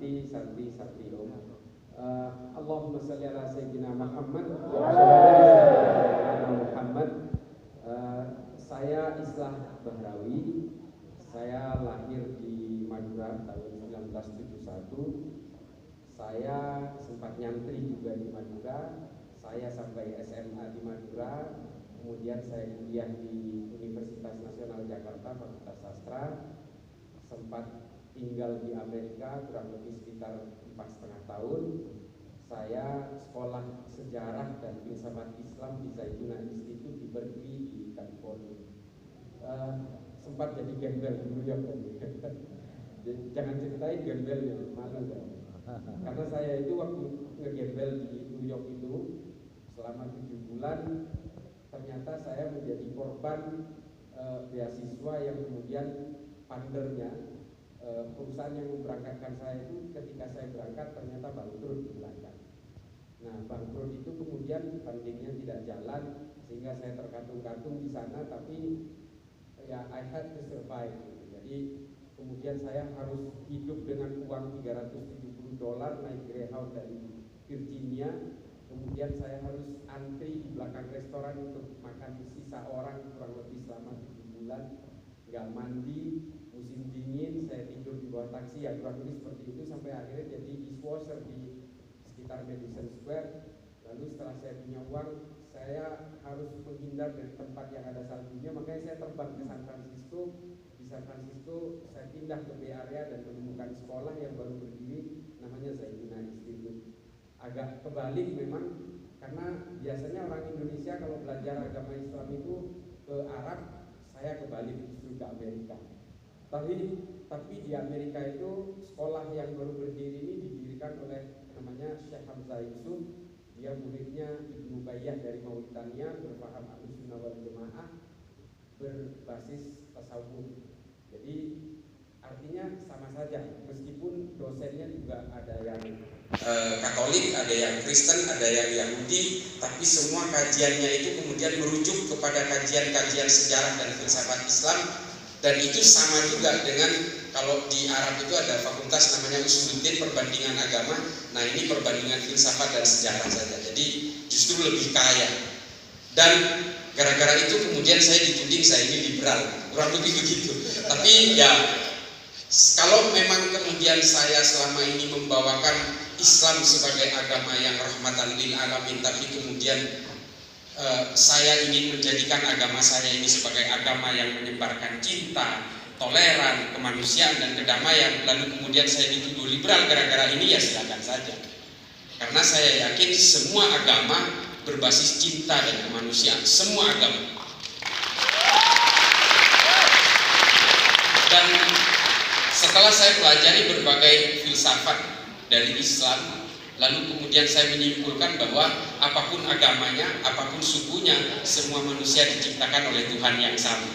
Santi Om. Allahumma sholli ala sayyidina Muhammad wa ala Muhammad. Saya Islah Bahrawi. Saya lahir di Madura tahun 1971. Saya sempat nyantri juga di Madura. Saya sampai SMA di Madura. Kemudian saya kuliah di Universitas Nasional Jakarta, Fakultas Sastra. Sempat tinggal di Amerika kurang lebih sekitar 4,5 tahun. Saya sekolah sejarah dan filsafat Islam di Zaytuna Institute di Berkeley di California. Sempat jadi gembel di New York tadi. Jangan ceritain gembelnya, malu kan? Karena saya itu waktu ngegembel di New York itu selama 7 bulan, ternyata saya menjadi korban beasiswa yang kemudian fundernya, perusahaan yang memberangkatkan saya itu ketika saya berangkat ternyata bangkrut di belakang. Nah, bangkrut itu kemudian fundingnya tidak jalan sehingga saya terkatung-katung di sana, tapi ya I had to survive gitu. Jadi kemudian saya harus hidup dengan uang $370 naik Greyhound dari Virginia. Kemudian saya harus antri di belakang restoran untuk makan sisa orang kurang lebih selama 7 bulan. Nggak mandi, musim dingin, saya tidur di bawah taksi, ya kurang lebih seperti itu sampai akhirnya jadi dishwasher di sekitar Madison Square. Lalu setelah saya punya uang, saya harus menghindar dari tempat yang ada saljunya, makanya saya terbang ke San Francisco. Di San Francisco saya pindah ke Bay Area dan menemukan sekolah yang baru berdiri namanya Zaytuna Institute. Agak kebalik memang, karena biasanya orang Indonesia kalau belajar agama Islam itu ke Arab, saya kebalik justru ke Amerika. Tapi di Amerika itu sekolah yang baru berdiri ini didirikan oleh namanya Syekh Hamzah Yusuf. Dia muridnya Ibnu Bayyah dari Mauritania, berpaham Ahlussunnah wal Jamaah, berbasis tasawuf. Jadi artinya sama saja, meskipun dosennya juga ada yang Katolik, ada yang Kristen, ada yang Yahudi, tapi semua kajiannya itu kemudian merujuk kepada kajian-kajian sejarah dan filsafat Islam. Dan itu sama juga dengan kalau di Arab itu ada fakultas namanya Usuluddin, perbandingan agama. Nah, ini perbandingan filsafat dan sejarah saja. Jadi justru lebih kaya. Dan gara-gara itu kemudian saya dituding saya ini liberal, kurang lebih begitu. Tapi ya, kalau memang kemudian saya selama ini membawakan Islam sebagai agama yang rahmatan lil alamin, tapi kemudian saya ingin menjadikan agama saya ini sebagai agama yang menyebarkan cinta, toleran, kemanusiaan dan kedamaian, lalu kemudian saya dituduh liberal gara-gara ini, ya silakan saja. Karena saya yakin semua agama berbasis cinta dan kemanusiaan, semua agama. Dan setelah saya pelajari berbagai filsafat dari Islam, lalu kemudian saya menyimpulkan bahwa apapun agamanya, apapun sukunya, semua manusia diciptakan oleh Tuhan yang sama.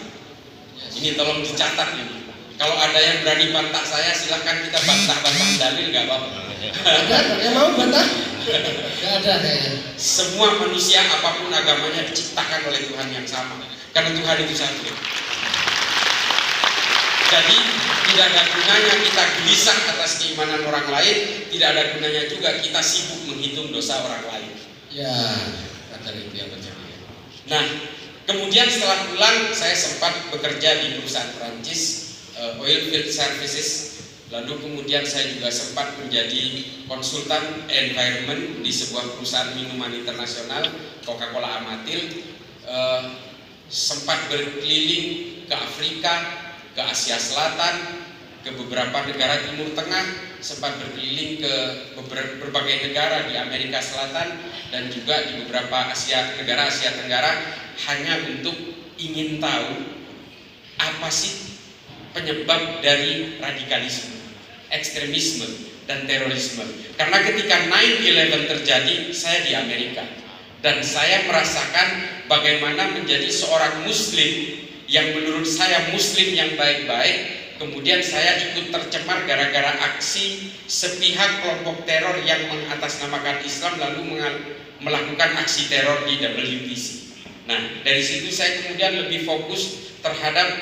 Ini tolong dicatat ini. Kalau ada yang berani bantah saya, silahkan kita bantah-bantah dalil, nggak apa-apa. Ada yang mau bantah? Nggak ada kayaknya. Semua manusia apapun agamanya diciptakan oleh Tuhan yang sama, karena Tuhan itu satu. Jadi tidak ada gunanya kita gelisah atas keimanan orang lain, tidak ada gunanya juga kita sibuk menghitung dosa orang lain. Ya, kata itu yang terjadi. Nah, kemudian setelah pulang saya sempat bekerja di perusahaan Perancis, Oilfield Services. Lalu kemudian saya juga sempat menjadi konsultan environment di sebuah perusahaan minuman internasional, Coca-Cola Amatil. Sempat berkeliling ke Afrika, ke Asia Selatan, ke beberapa negara Timur Tengah, sempat berkeliling ke berbagai negara di Amerika Selatan dan juga di beberapa negara Asia Tenggara, hanya untuk ingin tahu apa sih penyebab dari radikalisme, ekstremisme dan terorisme. Karena ketika 9/11 terjadi, saya di Amerika dan saya merasakan bagaimana menjadi seorang muslim yang menurut saya muslim yang baik-baik, kemudian saya ikut tercemar gara-gara aksi sepihak kelompok teror yang mengatasnamakan Islam lalu melakukan aksi teror di WTC. Nah, dari situ saya kemudian lebih fokus terhadap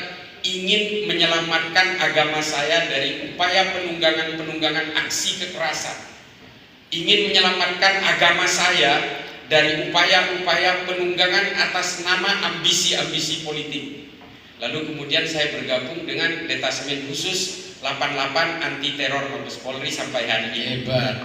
ingin menyelamatkan agama saya dari upaya penunggangan aksi kekerasan, ingin menyelamatkan agama saya dari upaya-upaya penunggangan atas nama ambisi-ambisi politik. Lalu kemudian saya bergabung dengan Detasemen Khusus 88 Anti Teror Mabes Polri sampai hari ini. Hebat.